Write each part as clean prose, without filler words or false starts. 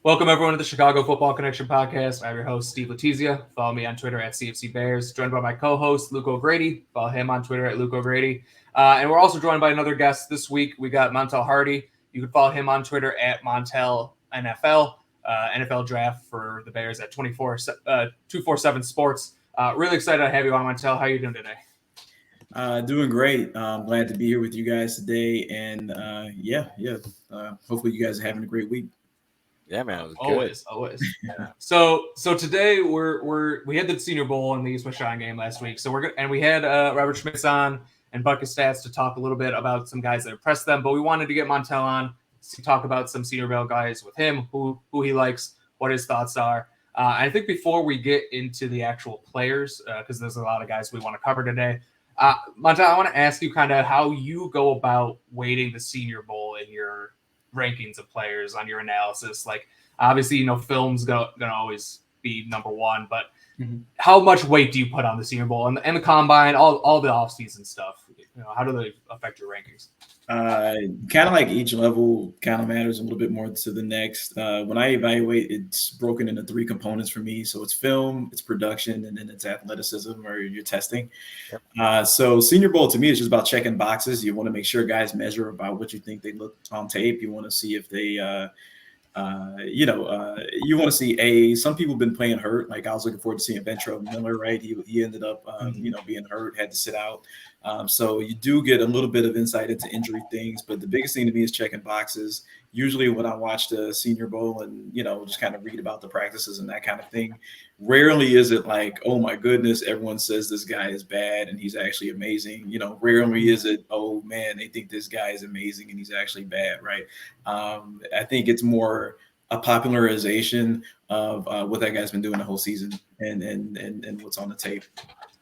Welcome, everyone, to the Chicago Football Connection podcast. I'm your host, Steve Letizia. Follow me on Twitter at CFC Bears. Joined by my co-host, Luke O'Grady. Follow him on Twitter at Luke O'Grady. And we're also joined by another guest this week. We got Montel Hardy. You can follow him on Twitter at Montel NFL. NFL draft for the Bears at 247 Sports. Really excited to have you on, Montel. How are you doing today? Doing great. Glad to be here with you guys today. And hopefully you guys are having a great week. Yeah, man, it was always. Yeah. So today we had the Senior Bowl and the East West Shrine game last week. So we had Robert Schmitz on and Bucket Stats to talk a little bit about some guys that impressed them. But we wanted to get Montel on to talk about some Senior Bowl guys with him, who he likes, what his thoughts are. I think before we get into the actual players, because there's a lot of guys we want to cover today. Montel, I want to ask you kind of how you go about weighting the Senior Bowl in your rankings of players on your analysis. Like, obviously, film's gonna always be number one, but how much weight do you put on the Senior Bowl and the combine, all the offseason stuff? How do they affect your rankings? Kind of like each level kind of matters a little bit more to the next. When I evaluate, it's broken into three components for me. So it's film, it's production, and then it's athleticism or your testing. Yep. So Senior Bowl to me is just about checking boxes. You want to make sure guys measure about what you think they look on tape. You want to see if they you want to see some people have been playing hurt. Like I was looking forward to seeing Ventrell Miller, right? He ended up, being hurt, had to sit out. So you do get a little bit of insight into injury things, but the biggest thing to me is checking boxes. Usually when I watch the Senior Bowl and, just kind of read about the practices and that kind of thing, rarely is it like, oh my goodness, everyone says this guy is bad and he's actually amazing. Rarely is it, oh man, they think this guy is amazing and he's actually bad, right? I think it's more a popularization of what that guy's been doing the whole season and what's on the tape.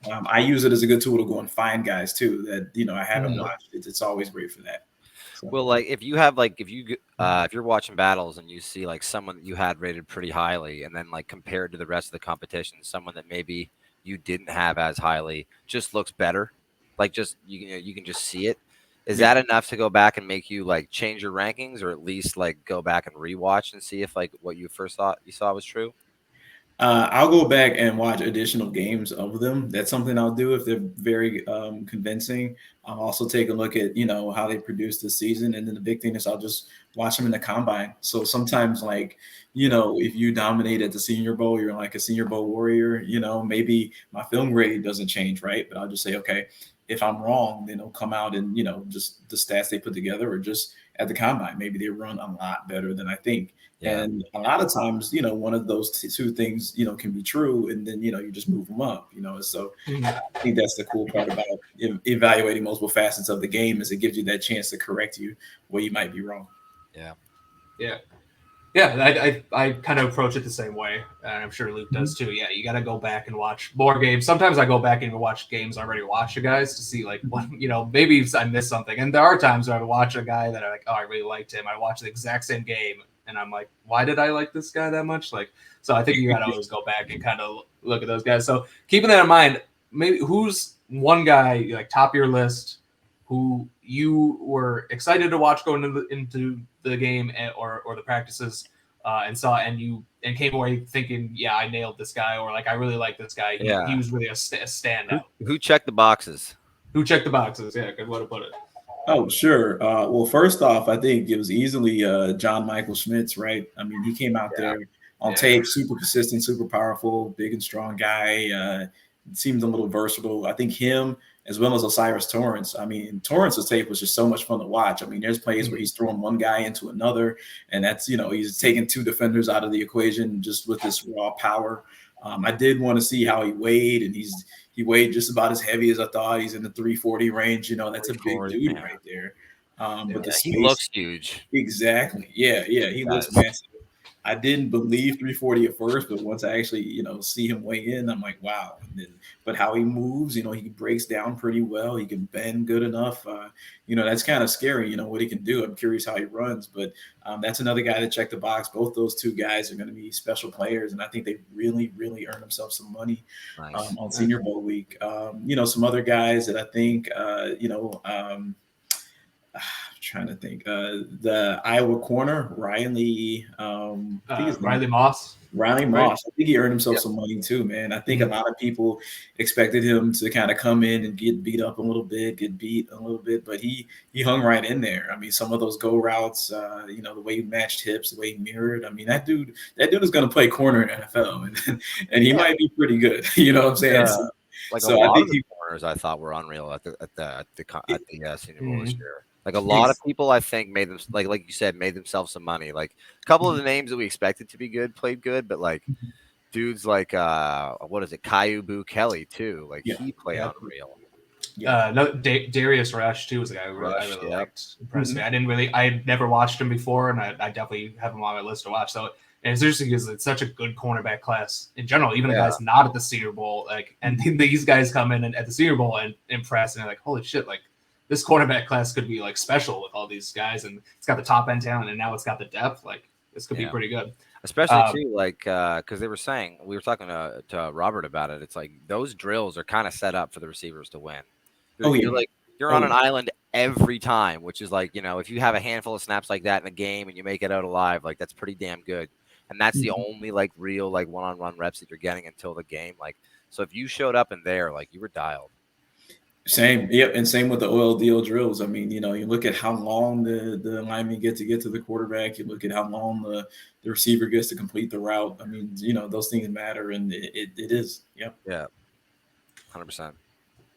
I use it as a good tool to go and find guys too that I haven't watched. It's always great for that. So. Well, like if you're watching battles and you see like someone that you had rated pretty highly, and then like compared to the rest of the competition, someone that maybe you didn't have as highly just looks better. Like just you can just see it. Is that enough to go back and make you like change your rankings, or at least like go back and rewatch and see if like what you first thought you saw was true? I'll go back and watch additional games of them. That's something I'll do if they're very convincing. I'll also take a look at, how they produced this season. And then the big thing is I'll just watch them in the combine. So sometimes like, if you dominate at the Senior Bowl, you're like a Senior Bowl warrior, maybe my film grade doesn't change, right? But I'll just say, okay, if I'm wrong, then it'll come out and, just the stats they put together or just at the combine. Maybe they run a lot better than I think. Yeah. And a lot of times, one of those two things, can be true. And then, you just move them up, So I think that's the cool part about evaluating multiple facets of the game is it gives you that chance to correct you where you might be wrong. Yeah. Yeah. Yeah, I kind of approach it the same way, and I'm sure Luke does too. Yeah, you got to go back and watch more games. Sometimes I go back and watch games I already watched, you guys, to see like what maybe I missed something. And there are times where I watch a guy that I like, oh, I really liked him. I watched the exact same game, and I'm like, why did I like this guy that much? Like, so I think you got to always go back and kind of look at those guys. So keeping that in mind, maybe who's one guy like top of your list who you were excited to watch going into the game or the practices and came away thinking, yeah, I nailed this guy, or like I really like this guy. He was really a standout. Who checked the boxes? Who checked the boxes? Yeah, good way to put it. Oh, sure. Well, first off, I think it was easily John Michael Schmitz, right? I mean, he came out there on tape, super consistent, super powerful, big and strong guy. Seems a little versatile. I think him as well as Osiris Torrance. I mean, Torrance's tape was just so much fun to watch. I mean, there's plays where he's throwing one guy into another, and that's, he's taking two defenders out of the equation just with this raw power. I did want to see how he weighed, and he weighed just about as heavy as I thought. He's in the 340 range. That's a big dude right there. But the space, he looks huge. Exactly. Yeah. He looks massive. I didn't believe 340 at first, but once I actually, see him weigh in, I'm like, wow. But how he moves, he breaks down pretty well. He can bend good enough. That's kind of scary, what he can do. I'm curious how he runs, but that's another guy that checked the box. Both those two guys are going to be special players, and I think they really, really earned themselves some money on Senior Bowl week. Some other guys that I think, I'm trying to think. The Iowa corner, Riley. I think his name Riley Moss. Riley Right? Moss. I think he earned himself Yep. some money too, man. I think Mhm. a lot of people expected him to kind of come in and get beat up a little bit, get beat a little bit, but he hung right in there. I mean, some of those go routes, the way he matched hips, the way he mirrored. I mean, that dude is going to play corner in NFL, and he might be pretty good. You know what I'm saying? Like a So I lot think of the corners, I thought were unreal at the Senior Bowl this Mhm. year. Like a lot of people, I think made them like you said, made themselves some money. Like a couple of the names that we expected to be good played good, but like dudes like what is it, Keion Kelly too? Like yeah, he played Yeah. unreal. yeah. No, Darius Rush too was a guy who I Rush, really yep. liked. Impressed me. I had never watched him before, and I definitely have him on my list to watch. So and it's interesting because it's such a good cornerback class in general. Even the Yeah. guys not at the Senior Bowl, like, and these guys come in at the Senior Bowl and impress, and they're like, holy shit, like this cornerback class could be like special with all these guys, and it's got the top end talent, and now it's got the depth. Like this could be Yeah. pretty good. Especially too, like because they were saying we were talking to Robert about it. It's like those drills are kind of set up for the receivers to win. Oh yeah. You're on an island every time, which is like if you have a handful of snaps like that in a game and you make it out alive, like that's pretty damn good. And that's the only like real like one-on-one reps that you're getting until the game. Like so, if you showed up in there, like you were dialed. Same, yep, and same with the OLDO drills. I mean, you look at how long the linemen get to the quarterback. You look at how long the receiver gets to complete the route. I mean, those things matter, and it is. Yep. Yeah, 100%.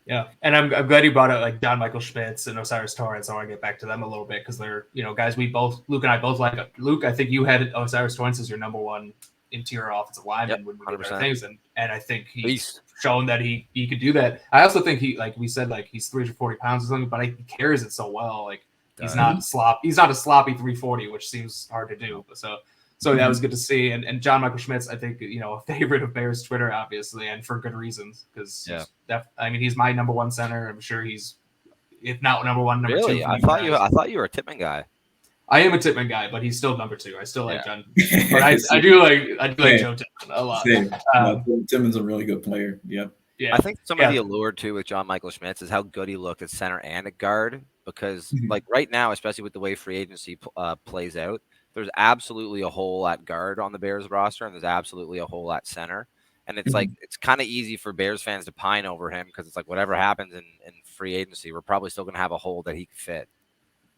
Yeah, and I'm glad you brought up like John Michael Schmitz and Osiris Torrance. I want to get back to them a little bit because they're guys Luke and I both like. Luke, I think you had Osiris Torrance as your number one interior offensive lineman when we did better things, and I think he's shown that he could do that. I also think he, like we said, like he's 340 pounds or something, but he carries it so well. Like he's not a sloppy 340, which seems hard to do. So that was good to see. And John Michael Schmitz, I think, a favorite of Bears Twitter, obviously, and for good reasons. Because he's my number one center. I'm sure he's, if not number one, number two. Really, I thought you were a Tippmann guy. I am a Tippmann guy, but he's still number two. I still like John. But I do like Joe Tippmann a lot. Tippmann's a really good player. Yep. Yeah. I think some of the allure too with John Michael Schmitz is how good he looked at center and at guard. Because like right now, especially with the way free agency plays out, there's absolutely a hole at guard on the Bears roster, and there's absolutely a hole at center. And it's like it's kind of easy for Bears fans to pine over him because it's like whatever happens in free agency, we're probably still going to have a hole that he can fit.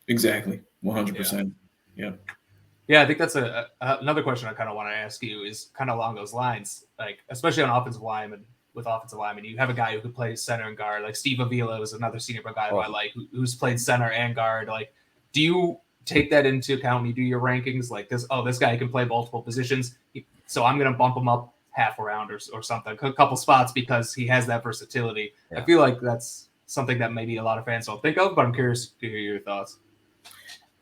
Exactly, 100%. Yeah. Yeah, I think that's another question I kind of want to ask you is kind of along those lines, like especially on offensive linemen. With offensive linemen, you have a guy who could play center and guard, like Steve Avila is another senior guy who I like, who's played center and guard. Like, do you take that into account when you do your rankings? Like this guy can play multiple positions, so I'm going to bump him up half a round or something, a couple spots because he has that versatility. Yeah. I feel like that's something that maybe a lot of fans don't think of, but I'm curious to hear your thoughts.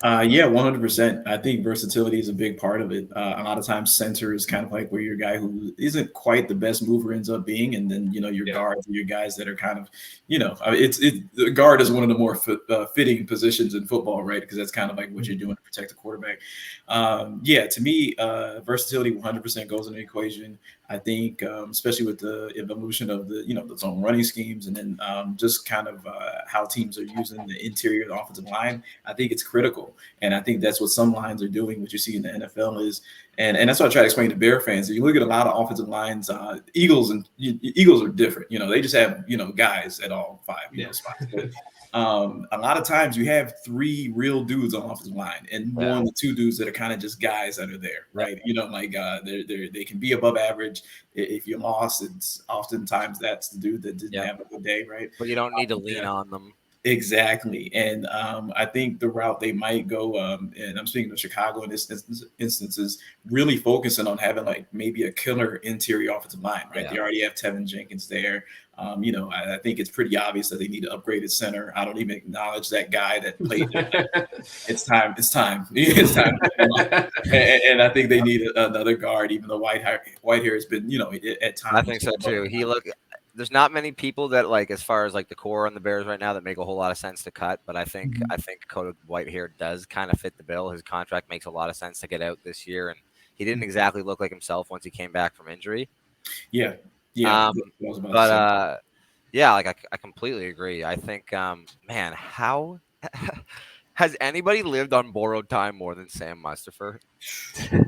Yeah, 100%. I think versatility is a big part of it. A lot of times center is kind of like where your guy who isn't quite the best mover ends up being. And then, your guards are your guys that are kind of, the guard is one of the more fitting positions in football, right? Because that's kind of like what you're doing to protect the quarterback. To me, versatility 100% goes in the equation. I think, especially with the evolution of the zone running schemes and then just kind of how teams are using the interior of the offensive line, I think it's critical. And I think that's what some lines are doing. What you see in the NFL is, and that's what I try to explain to Bear fans. If you look at a lot of offensive lines, Eagles are different. They just have, guys at all five spots. But, a lot of times you have three real dudes on offensive line and one or two dudes that are kind of just guys that are there, right? They can be above average. If you're lost, it's oftentimes that's the dude that didn't have a good day, right? But you don't need to lean on them. Exactly. And I think the route they might go, and I'm speaking of Chicago in this instance, is really focusing on having like maybe a killer interior offensive line, right? Yeah. They already have Tevin Jenkins there. I think it's pretty obvious that they need to upgrade at center. I don't even acknowledge that guy that played there. It's time. It's time. And I think they need another guard, even though Whitehair has been, at times. I think so too. There's not many people that like, as far as like the core on the Bears right now, that make a whole lot of sense to cut. But I think Dakota Whitehair does kind of fit the bill. His contract makes a lot of sense to get out this year, and he didn't exactly look like himself once he came back from injury. Yeah. I completely agree. I think, man, how Has anybody lived on borrowed time more than Sam Mustafer?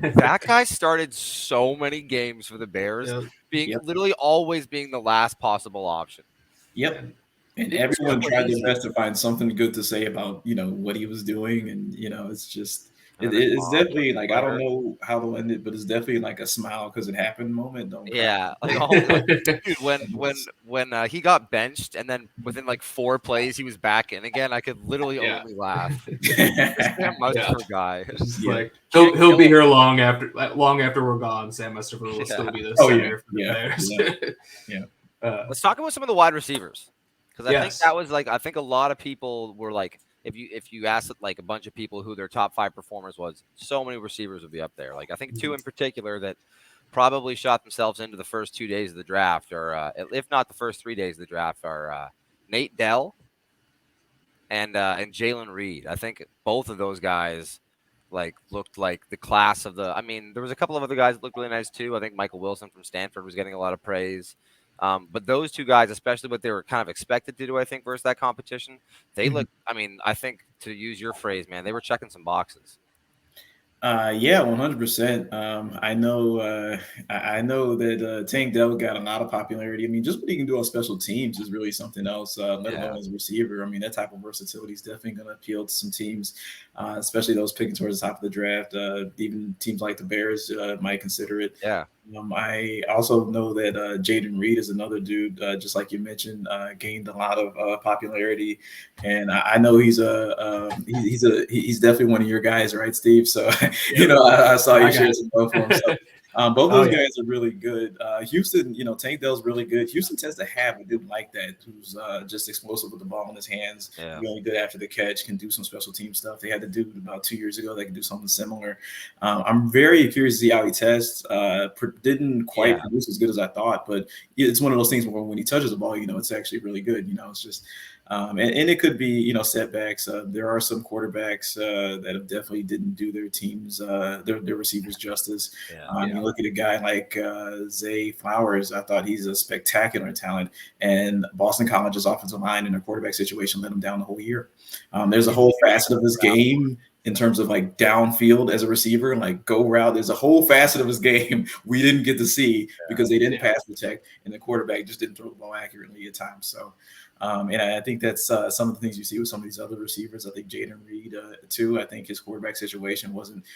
That guy started so many games for the Bears, being literally always being the last possible option. Yep. And everyone tried their best to find something good to say about, what he was doing. And, it's just, it's definitely like, I don't know how to end it, but it's definitely like a smile because it happened moment. Don't cry. Dude, when he got benched and then within like 4 plays, he was back in again, I could literally only laugh. Sam Mustafer guy. Like, he'll be here long after we're gone. Sam Mustafer will still be the center for the Bears. Let's talk about some of the wide receivers. Because I think that was I think a lot of people were like, if you asked like a bunch of people who their top 5 performers was, so many receivers would be up there. Like I think 2 in particular that probably shot themselves into the first 2 days of the draft, or if not the first 3 days of the draft, are Nate Dell and Jaylen Reed. I think both of those guys looked like the class of the. I mean, there was a couple of other guys that looked really nice too. I think Michael Wilson from Stanford was getting a lot of praise. But those 2 guys, especially what they were kind of expected to do, I think, versus that competition, they look. I mean, I think to use your phrase, man, they were checking some boxes. 100%. I know that Tank Dell got a lot of popularity. I mean, just what he can do on special teams is really something else, let alone as a receiver. I mean, that type of versatility is definitely going to appeal to some teams, especially those picking towards the top of the draft. Even teams like the Bears might consider it. Yeah. I also know that Jayden Reed is another dude, just like you mentioned, gained a lot of popularity, and I know he's definitely one of your guys, right, Steve? So I saw you share some love for him. So, both those guys are really good. Houston, Tank Dell's really good. Houston tends to have a dude like that who's just explosive with the ball in his hands, really good after the catch, can do some special team stuff. They had the dude about 2 years ago that can do something similar. I'm very curious to see how he tests. Didn't quite produce as good as I thought, but it's one of those things where when he touches the ball, it's actually really good. It's just and it could be, setbacks. There are some quarterbacks that have definitely didn't do their teams, their receivers justice. You look at a guy like Zay Flowers. I thought he's a spectacular talent, and Boston College's offensive line in a quarterback situation let him down the whole year. There's a whole facet of his game in terms of downfield as a receiver, go route. There's a whole facet of his game we didn't get to see because they didn't pass protect, and the quarterback just didn't throw the ball accurately at times. So, and I think that's some of the things you see with some of these other receivers. I think Jayden Reed, too. I think his quarterback situation wasn't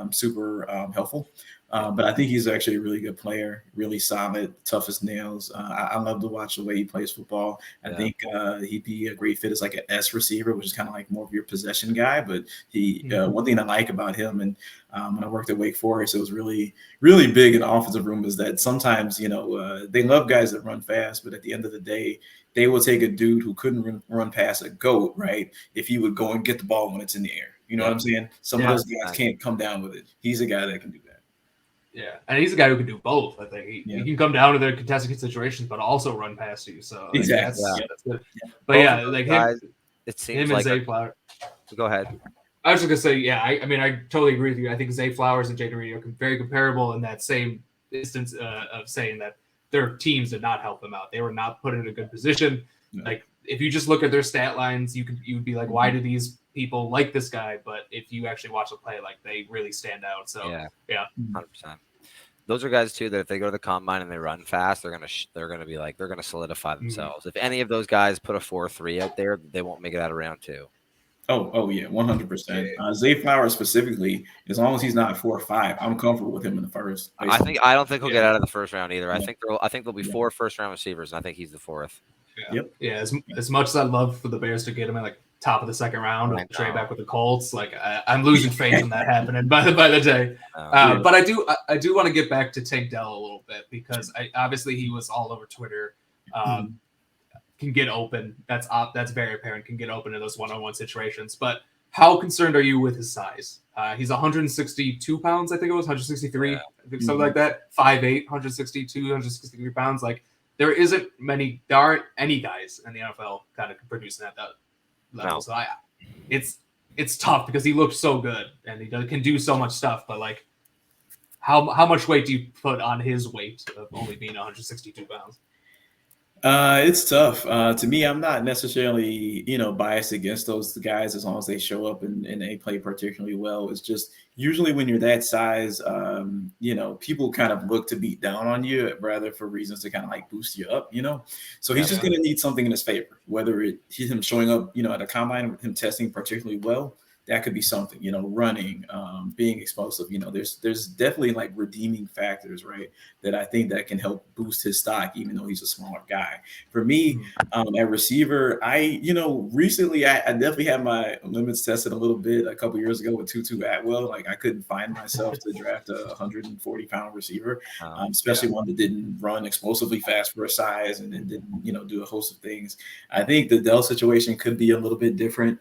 super helpful. But I think he's actually a really good player, really solid, tough as nails. I love to watch the way he plays football. I think he'd be a great fit as an S receiver, which is kind of like more of your possession guy. But one thing I like about him, and when I worked at Wake Forest, it was really, really big in the offensive room, is that sometimes, they love guys that run fast, but at the end of the day, they will take a dude who couldn't run past a GOAT, right, if he would go and get the ball when it's in the air. You know what I'm saying? Some of those guys can't come down with it. He's a guy that can do that. Yeah, and he's a guy who can do both. I think he can come down to the contested situations, but also run past you. So exactly, that's good. But both him, it seems him and Zay Flowers. Go ahead. I was just gonna say, I mean, I totally agree with you. I think Zay Flowers and Jayden Reed are very comparable in that same instance of saying that their teams did not help them out. They were not put in a good position. No. If you just look at their stat lines, you'd be like, why do these people like this guy? But if you actually watch the play, they really stand out. So yeah, 100%. Those are guys too that if they go to the combine and they run fast, they're gonna solidify themselves. If any of those guys put a 4.3 out there, they won't make it out of round 2. Oh yeah, 100%. Zay Flowers specifically, as long as he's not 4 or 5, I'm comfortable with him in the first. Basically. I don't think he'll get out of the first round either. I think there'll be 4 first-round receivers, and I think he's the 4th. Yeah. As much as I'd love for the Bears to get him in top of the second round or trade back with the Colts, I'm losing faith in that happening by the day. But I do want to get back to Tank Dell a little bit because obviously he was all over Twitter. Can get open. That's very apparent. Can get open in those one-on-one situations. But how concerned are you with his size? He's 162 pounds. I think it was 163, something like that. 5'8", 162, 163 pounds. There aren't any guys in the NFL kind of producing at that level. No. So it's tough because he looks so good and he can do so much stuff. But how much weight do you put on his weight of only being 162 pounds? It's tough. To me, I'm not necessarily, biased against those guys as long as they show up and they play particularly well. It's just usually when you're that size, people kind of look to beat down on you rather for reasons to kind of like boost you up. So he's just Yeah. going to need something in his favor, whether he's him showing up, at a combine with him testing particularly well. That could be something, running, being explosive. There's definitely like redeeming factors, right? That I think that can help boost his stock, even though he's a smaller guy. For me, at receiver, recently I definitely had my limits tested a little bit a couple years ago with Tutu Atwell. Like I couldn't find myself to draft a 140-pound receiver, especially one that didn't run explosively fast for a size and then didn't, do a host of things. I think the Dell situation could be a little bit different.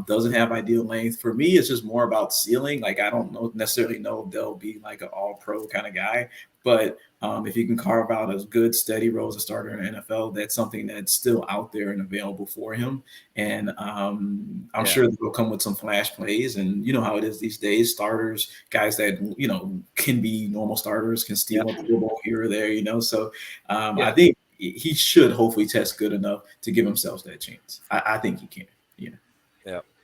Doesn't have ideal length. For me, it's just more about ceiling. Like I don't necessarily know if they'll be like an all-pro kind of guy, but if you can carve out a good steady role as a starter in the NFL, that's something that's still out there and available for him. And I'm sure they'll come with some flash plays. And you know how it is these days. Starters, guys that can be normal starters, can steal up the ball here or there. So I think he should hopefully test good enough to give himself that chance. I think he can.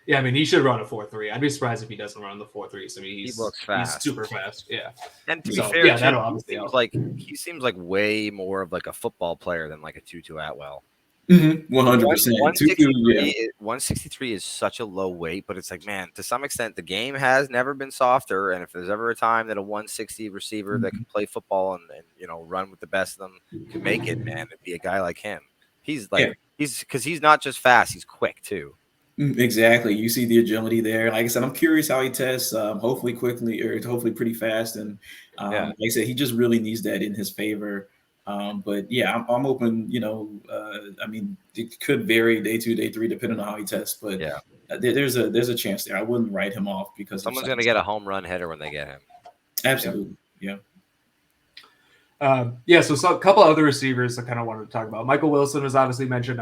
Yeah, I mean, he should run a 4.3. I'd be surprised if he doesn't run the 4.3. So he looks fast. He's super fast. Yeah. And to be fair, that'll obviously help. He seems like way more of like a football player than like a Tutu Atwell. 100%. 163 is such a low weight, but it's like, man, to some extent, the game has never been softer. And if there's ever a time that a 160 receiver that can play football and run with the best of them can make it, man, it'd be a guy like him. He's because he's not just fast, he's quick too. Exactly. You see the agility there. Like I said, I'm curious how he tests. Hopefully quickly or hopefully pretty fast. And like I said, he just really needs that in his favor. But yeah, I'm open. I mean, it could vary day 2, day 3, depending on how he tests. But there's a chance there. I wouldn't write him off because someone's going to get a home run hitter when they get him. Absolutely. Yeah. So a couple other receivers I kind of wanted to talk about. Michael Wilson was obviously mentioned.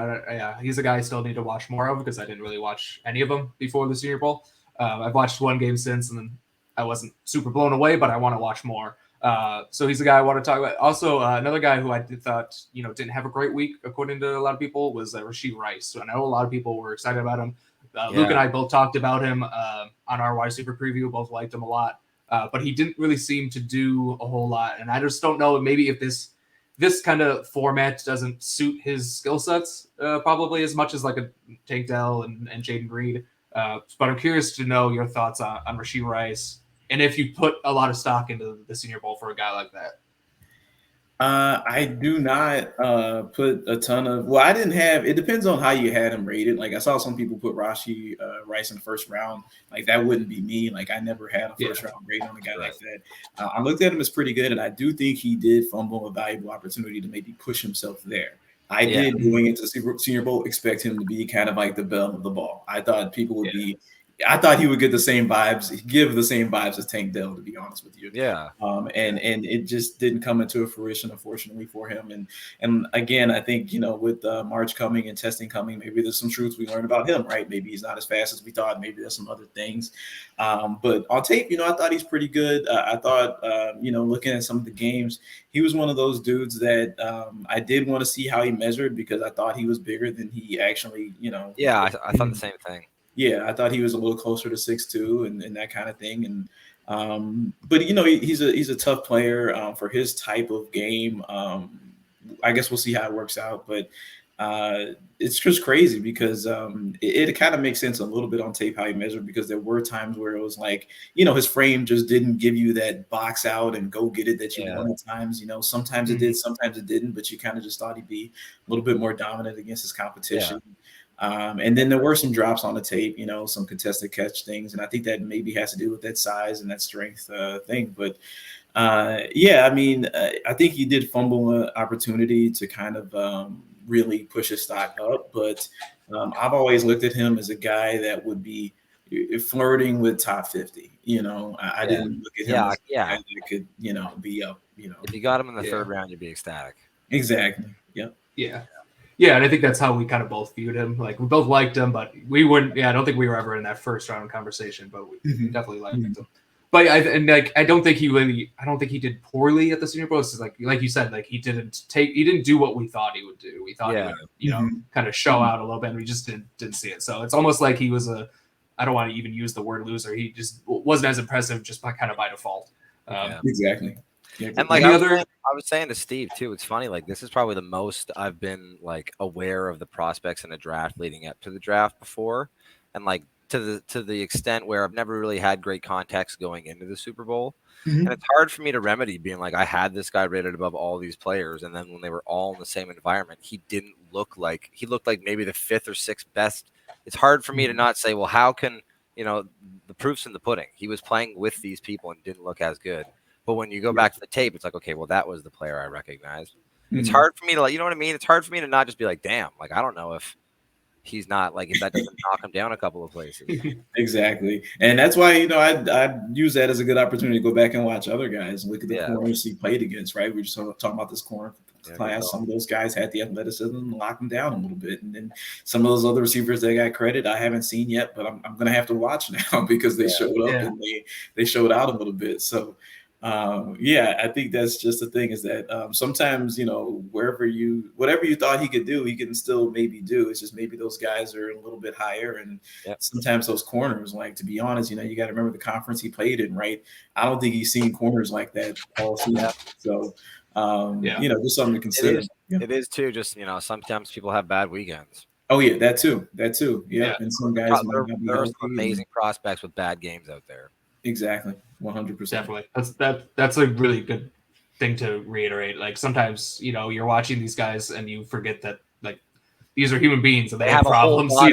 He's a guy I still need to watch more of because I didn't really watch any of them before the Senior Bowl. I've watched one game since, and then I wasn't super blown away, but I want to watch more. So he's a guy I want to talk about. Also, another guy who I thought didn't have a great week, according to a lot of people, was Rashee Rice. So I know a lot of people were excited about him. Luke and I both talked about him on our wide receiver preview. Both liked him a lot. But he didn't really seem to do a whole lot. And I just don't know maybe if this kind of format doesn't suit his skill sets probably as much as like a Tank Dell and Jayden Reed. But I'm curious to know your thoughts on Rashee Rice and if you put a lot of stock into the Senior Bowl for a guy like that. I do not put a ton of. Well, I didn't have. It depends on how you had him rated. Like I saw some people put Rashee Rice in the first round. Like that wouldn't be me. Like I never had a first round grade on a guy like that. I looked at him as pretty good, and I do think he did fumble a valuable opportunity to maybe push himself there. I did going into the Senior Bowl expect him to be kind of like the bell of the ball. I thought people would be. I thought he would give the same vibes as Tank Dell, to be honest with you. Yeah. And it just didn't come into fruition, unfortunately, for him. And again, I think, with March coming and testing coming, maybe there's some truths we learned about him, right? Maybe he's not as fast as we thought. Maybe there's some other things. But on tape, I thought he's pretty good. I thought, looking at some of the games, he was one of those dudes that I did want to see how he measured because I thought he was bigger than he actually, Yeah, I thought the same thing. Yeah, I thought he was a little closer to 6'2" and that kind of thing. And but he's a tough player for his type of game. I guess we'll see how it works out. But it's just crazy because it kind of makes sense a little bit on tape how he measured because there were times where it was like, his frame just didn't give you that box out and go get it that you want at times. Sometimes it did, sometimes it didn't, but you kind of just thought he'd be a little bit more dominant against his competition. Yeah. And then there were some drops on the tape, some contested catch things. And I think that maybe has to do with that size and that strength thing. But I think he did fumble an opportunity to kind of really push his stock up. But I've always looked at him as a guy that would be flirting with top 50. I didn't look at him as a guy that could, be up, If you got him in the third round, you'd be ecstatic. Exactly. Yep. Yeah. Yeah, and I think that's how we kind of both viewed him. Like, we both liked him, but we wouldn't – I don't think we were ever in that first round conversation, but we definitely liked him. But I don't think he did poorly at the Senior Bowl. It's like you said, like he didn't do what we thought he would do. We thought he would, kind of show out a little bit, and we just didn't see it. So it's almost like he was I don't want to even use the word loser. He just wasn't as impressive just by default. Exactly. And like I was saying to Steve too, it's funny. Like this is probably the most I've been like aware of the prospects in a draft leading up to the draft before, and like to the extent where I've never really had great context going into the Super Bowl. And it's hard for me to remedy being like, I had this guy rated above all these players, and then when they were all in the same environment, he looked like maybe the 5th or 6th best. It's hard for me to not say, well, how can the proof's in the pudding. He was playing with these people and didn't look as good. But when you go back to the tape, it's like, okay, well, that was the player I recognized. It's hard for me to like, you know what I mean? It's hard for me to not just be like, damn, like I don't know if he's not like if that doesn't knock him down a couple of places. Exactly. And that's why, I use that as a good opportunity to go back and watch other guys and look at the corners he played against, right? We're just talking about this corner class. Some of those guys had the athleticism and locked them down a little bit. And then some of those other receivers that got credit I haven't seen yet, but I'm going to have to watch now because they showed up and they showed out a little bit. So I think that's just the thing is that sometimes, whatever you thought he could do, he can still maybe do. It's just maybe those guys are a little bit higher. And sometimes those corners, like, to be honest, you got to remember the conference he played in, right? I don't think he's seen corners like that all season. So, just something to consider. It is too, just, sometimes people have bad weekends. Oh, yeah, that too. Yeah. And some guys there are some amazing prospects with bad games out there. Exactly. 100%. Definitely. That's a really good thing to reiterate. Like sometimes, you're watching these guys and you forget that like these are human beings and they have problems. They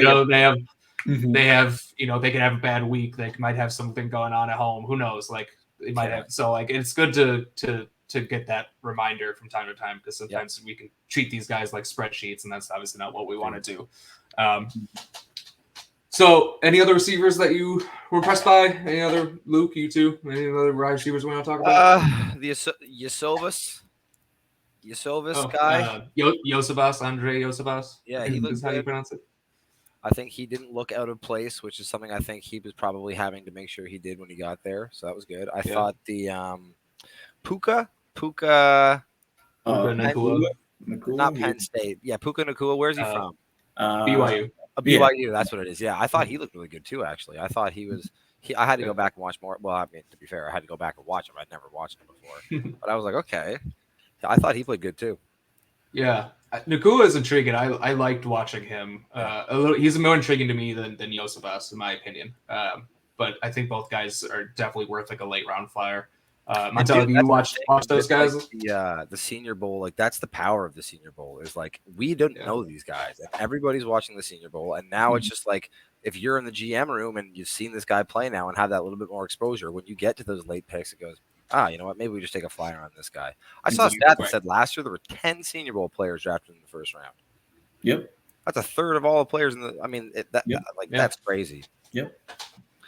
have they can have a bad week. They might have something going on at home. Who knows? Like they might have. So like it's good to get that reminder from time to time because sometimes we can treat these guys like spreadsheets and that's obviously not what we want to do. So, any other receivers that you were impressed by? Any other, Luke, you too? Any other wide receivers we want to talk about? The Yosovas guy. Yosevas, Andre Yosevas. Yeah, he looks how you pronounce it. I think he didn't look out of place, which is something I think he was probably having to make sure he did when he got there. So that was good. I thought the Puka Nakua. Not Penn State. Yeah, Puka Nakua. Where's he from? BYU. BYU, that's what it is. Yeah, I thought he looked really good too. Actually, I thought he was. I had to go back and watch more. Well, I mean, to be fair, I had to go back and watch him. I'd never watched him before, but I was like, okay. I thought he played good too. Yeah, Nakua is intriguing. I liked watching him. He's more intriguing to me than Yosevas, in my opinion. But I think both guys are definitely worth like a late round flyer. Montel, have you watched those guys? Like the Senior Bowl, like that's the power of the Senior Bowl is like we don't know these guys, and everybody's watching the Senior Bowl, and now it's just like if you're in the GM room and you've seen this guy play now and have that little bit more exposure, when you get to those late picks, it goes, you know what? Maybe we just take a flyer on this guy. I saw a stat that said last year there were 10 Senior Bowl players drafted in the first round. Yep, that's a third of all the players in the. I mean, that's crazy. Yep.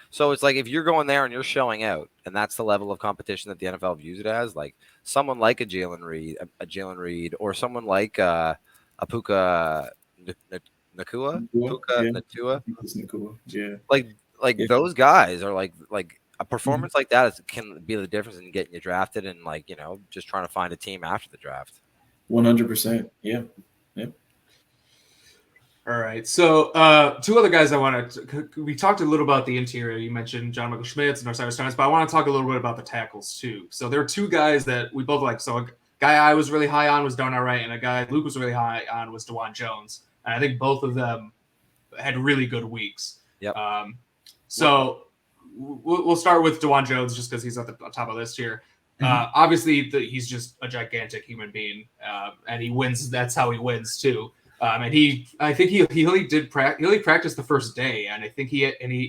So it's like if you're going there and you're showing out, and that's the level of competition that the NFL views it as, like someone like a Jaylen Reed, or someone like a Puka Nakua. Yeah. Like those guys are like a performance like that can be the difference in getting you drafted and like just trying to find a team after the draft. 100%. Yeah. All right. So two other guys we talked a little about the interior. You mentioned John Michael Schmitz and Osiris Thomas, but I want to talk a little bit about the tackles too. So there are two guys that we both like. So a guy I was really high on was Darnell Wright, and a guy Luke was really high on was Dawand Jones. And I think both of them had really good weeks. Yep. So we'll start with Dawand Jones just because he's at the top of the list here. Obviously, he's just a gigantic human being, and he wins. That's how he wins too. And I think he only practiced the first day, and I think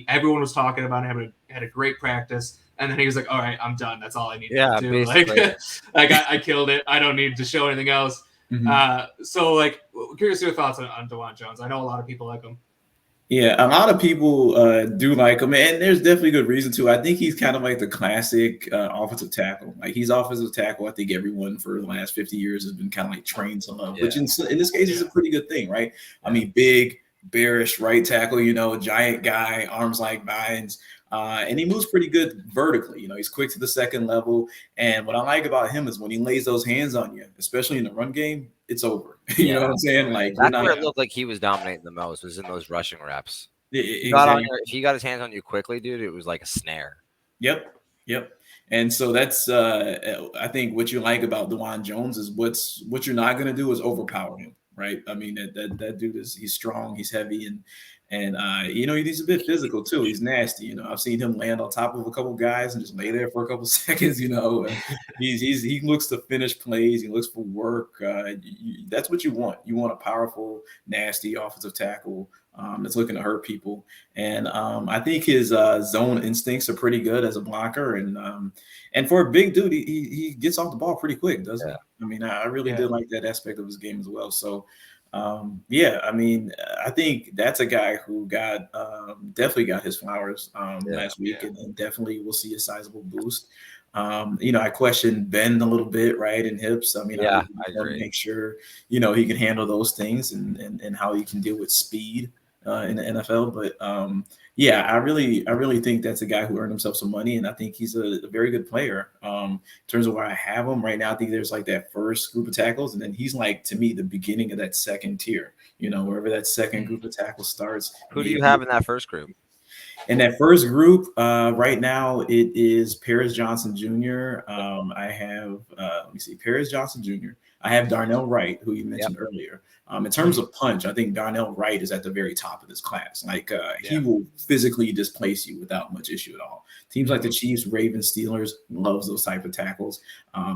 everyone was talking about him, had a great practice, and then he was like, "All right, I'm done. That's all I need to do. Like I killed it. I don't need to show anything else." So like, curious your thoughts on Dawand Jones. I know a lot of people like him. Yeah, a lot of people do like him, and there's definitely good reason to. I think he's kind of like the classic offensive tackle. Like he's offensive tackle. I think everyone for the last 50 years has been kind of like trained to love, which in this case is a pretty good thing, right? I mean, big, bearish right tackle, giant guy, arms like vines. and he moves pretty good vertically. He's quick to the second level. And what I like about him is when he lays those hands on you, especially in the run game, it's over. You know what I'm saying? Like that's where it looked like he was dominating the most, was in those rushing reps. Exactly. If he got his hands on you quickly, dude, it was like a snare. Yep. And so that's I think what you like about Dawand Jones is what you're not going to do is overpower him, right? I mean that dude he's strong, he's heavy, and he's a bit physical too. He's nasty. I've seen him land on top of a couple guys and just lay there for a couple seconds. He looks to finish plays. He looks for work. That's what you want. You want a powerful, nasty offensive tackle that's looking to hurt people. And I think his zone instincts are pretty good as a blocker. And for a big dude, he gets off the ball pretty quick, doesn't he? I mean, I really did like that aspect of his game as well. So, I mean, I think that's a guy who got definitely got his flowers last week, and definitely will see a sizable boost. I questioned Ben a little bit, right, in hips. I mean, I agree. Make sure he can handle those things and how he can deal with speed in the NFL. But I really think that's a guy who earned himself some money, and I think he's a very good player. In terms of where I have him right now, I think there's like that first group of tackles, and then he's like, to me, the beginning of that second tier. Wherever that second group of tackles starts. Who do you have in that first group? In that first group, right now it is Paris Johnson Jr. I have Paris Johnson Jr. I have Darnell Wright, who you mentioned earlier. In terms of punch, I think Darnell Wright is at the very top of this class. Like he will physically displace you without much issue at all. Teams like the Chiefs, Ravens, Steelers loves those type of tackles.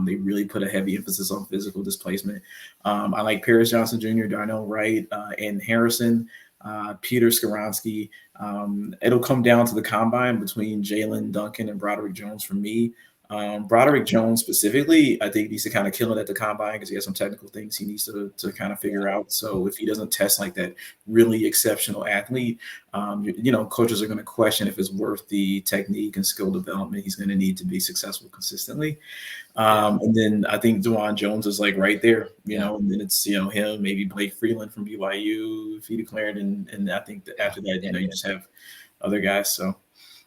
They really put a heavy emphasis on physical displacement. I like Paris Johnson Jr., Darnell Wright, and Harrison. Peter Skoronsky. It'll come down to the combine between Jalen Duncan and Broderick Jones for me. Broderick Jones specifically, I think needs to kind of kill it at the combine because he has some technical things he needs to kind of figure out. So if he doesn't test like that really exceptional athlete, coaches are going to question if it's worth the technique and skill development he's going to need to be successful consistently. And then I think Dawand Jones is like right there, and then it's, him, maybe Blake Freeland from BYU if he declared. And I think that after that, you just have other guys. So.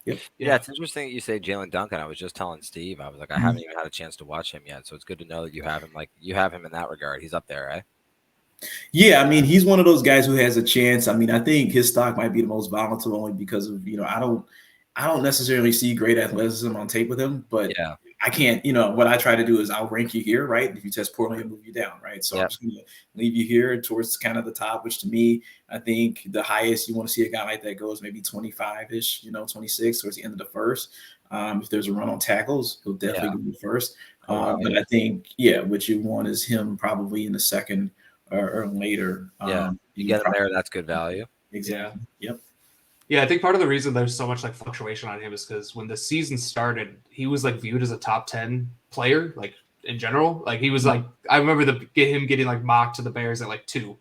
Yep. Yeah, it's interesting that you say Jalen Duncan. I was just telling Steve, I was like, I haven't even had a chance to watch him yet. So it's good to know that you have him. Like you have him in that regard. He's up there, right? Yeah, I mean, he's one of those guys who has a chance. I mean, I think his stock might be the most volatile only because of, I don't necessarily see great athleticism on tape with him, but I can't, what I try to do is I'll rank you here, right? If you test poorly, I'll move you down, right? So I'm just going to leave you here towards kind of the top, which to me, I think the highest you want to see a guy like that goes maybe 25-ish, 26 towards the end of the first. If there's a run on tackles, he'll definitely be first. But I think, what you want is him probably in the second or later. You get him there, that's good value. Exactly. Yep. Yeah, I think part of the reason there's so much like fluctuation on him is because when the season started, he was like viewed as a top 10 player, like in general. Like he was like, I remember him getting like mocked to the Bears at like 2.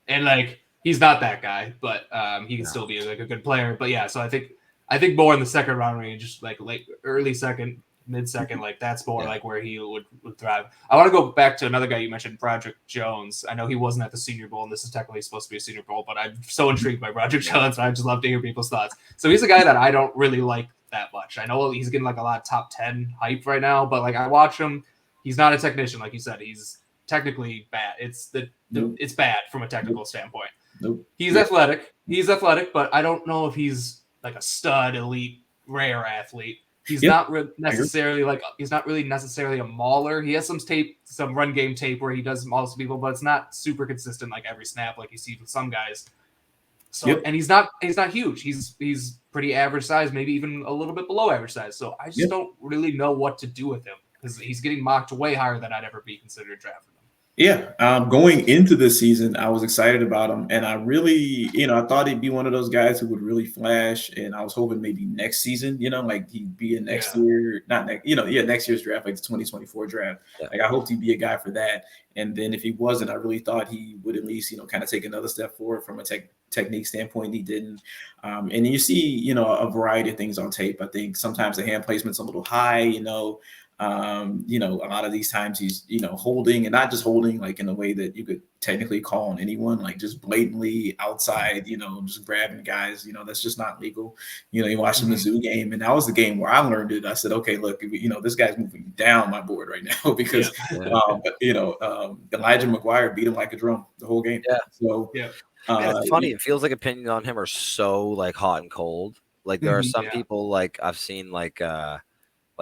And like he's not that guy, but he can still be like a good player. But yeah, so I think more in the second round range, like early second, mid-second, like that's more like where he would thrive. I want to go back to another guy you mentioned, Broderick Jones. I know he wasn't at the Senior Bowl, and this is technically supposed to be a Senior Bowl, but I'm so intrigued by Broderick Jones, and I just love to hear people's thoughts. So he's a guy that I don't really like that much. I know he's getting like a lot of top 10 hype right now, but like I watch him, he's not a technician, like you said. He's technically bad. It's it's bad from a technical standpoint. He's athletic, but I don't know if he's like a stud, elite, rare athlete. He's not necessarily necessarily a mauler. He has some run game tape where he does maul some people, but it's not super consistent like every snap like you see with some guys. So and he's not huge. He's pretty average size, maybe even a little bit below average size. So I just don't really know what to do with him because he's getting mocked way higher than I'd ever be considered drafting him. Yeah, going into this season, I was excited about him, and I really, I thought he'd be one of those guys who would really flash, and I was hoping maybe next season, like he'd be in next year, next year's draft, like the 2024 draft. Like I hoped he'd be a guy for that, and then if he wasn't, I really thought he would at least, kind of take another step forward from a technique standpoint. He didn't, and you see, a variety of things on tape. I think sometimes the hand placement's a little high, You know, a lot of these times he's, you know, holding, and not just holding like in a way that you could technically call on anyone, like just blatantly outside, you know, just grabbing guys, you know, that's just not legal. You know, you watch the Mizzou game, and that was the game where I learned it. I said, okay, look, you know, this guy's moving down my board right now because, you know, Elijah McGuire beat him like a drum the whole game. Yeah. So, Man, it's funny. It feels like opinions on him are so like hot and cold. Like there are some people like I've seen like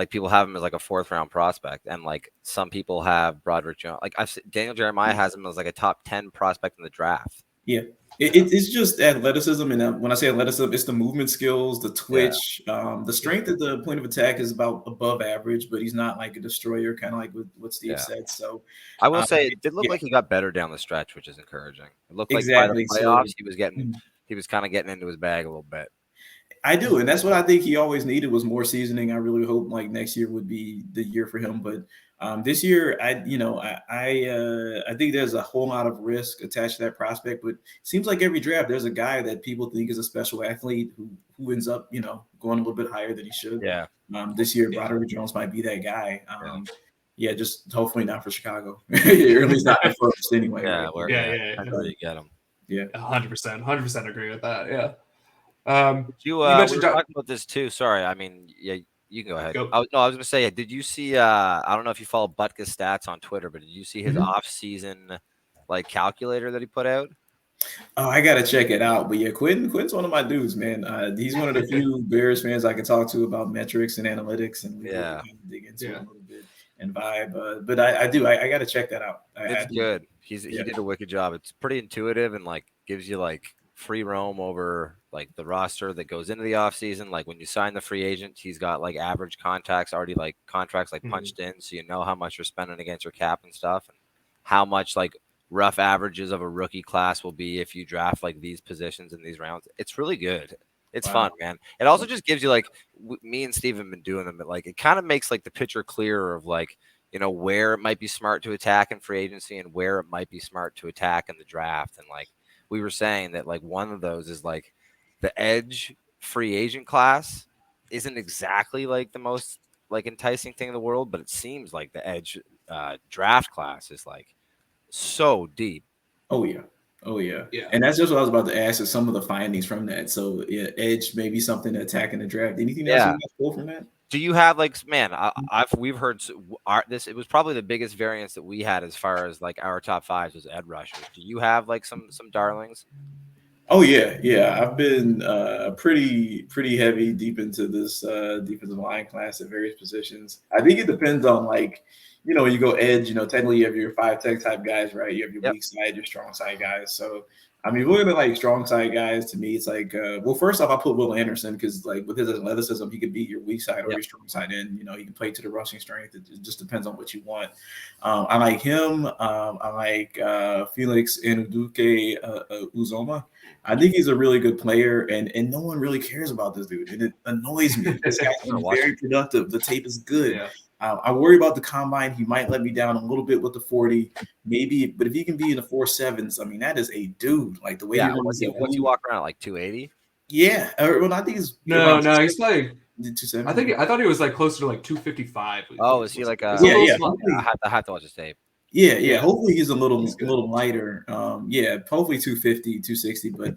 people have him as like a 4th round prospect, and like some people have Broderick Jones. Like Daniel Jeremiah has him as like a top 10 prospect in the draft. Yeah. It's just athleticism, and when I say athleticism, it's the movement skills, the twitch, the strength at the point of attack is about above average, but he's not like a destroyer, kind of like what Steve said. So I will say it did look like he got better down the stretch, which is encouraging. It looked like by the playoffs he was kind of getting into his bag a little bit. I do, and that's what I think he always needed was more seasoning. I really hope like next year would be the year for him, but this year, I think there's a whole lot of risk attached to that prospect. But it seems like every draft there's a guy that people think is a special athlete who ends up, you know, going a little bit higher than he should. Yeah. This year, Broderick Jones might be that guy. Just hopefully not for Chicago, or at least not at first anyway. Yeah, right? That's where you get him. Yeah, 100% agree with that. Yeah. You mentioned talking about this too. Sorry, I mean, yeah, you can go ahead. I was going to say, did you see? I don't know if you follow Butka's stats on Twitter, but did you see his off-season like calculator that he put out? Oh, I gotta check it out. But yeah, Quinn's one of my dudes, man. He's one of the few Bears fans I can talk to about metrics and analytics, and we can dig into it a little bit and vibe. But I gotta check that out. It's good. He did a wicked job. It's pretty intuitive and like gives you like free roam over like the roster that goes into the offseason. Like when you sign the free agent, he's got like average contracts punched in, so you know how much you're spending against your cap and stuff, and how much like rough averages of a rookie class will be if you draft like these positions in these rounds. It's really good. It's fun, man. It also just gives you like me and Steve have been doing them, but like it kind of makes like the picture clearer of like, you know, where it might be smart to attack in free agency and where it might be smart to attack in the draft. And like we were saying that like one of those is like the edge free agent class isn't exactly like the most like enticing thing in the world, but it seems like the edge draft class is like so deep. Oh yeah. And that's just what I was about to ask, is some of the findings from that. So yeah, edge may be something to attack in the draft. Anything else you guys pull from that? Do you have like, man, we've heard this, it was probably the biggest variance that we had as far as like our top 5s was edge rushers. Do you have like some darlings? Oh yeah. I've been pretty heavy deep into this defensive line class at various positions. I think it depends on like, you know, you go edge, you know, technically you have your 5-tech type guys, right? You have your weak side, your strong side guys. So I mean, looking at like strong side guys, to me, it's like, well, first off, I put Will Anderson because like with his athleticism, he could beat your weak side or your strong side in. You know, he can play to the rushing strength. It just depends on what you want. I like him. I like Felix Anuduke Uzoma. I think he's a really good player, and no one really cares about this dude, and it annoys me. This guy's very productive. The tape is good. Yeah. I worry about the combine. He might let me down a little bit with the 40, maybe, but if he can be in the 4.7s, I mean, that is a dude. Like the way once you walk around at like 280. Yeah, well, I think he's he's playing 270. I thought he was like closer to like 255. Oh, is he like a? Yeah. I have to watch his tape. Yeah. Hopefully he's a little lighter. Hopefully 250, 260. But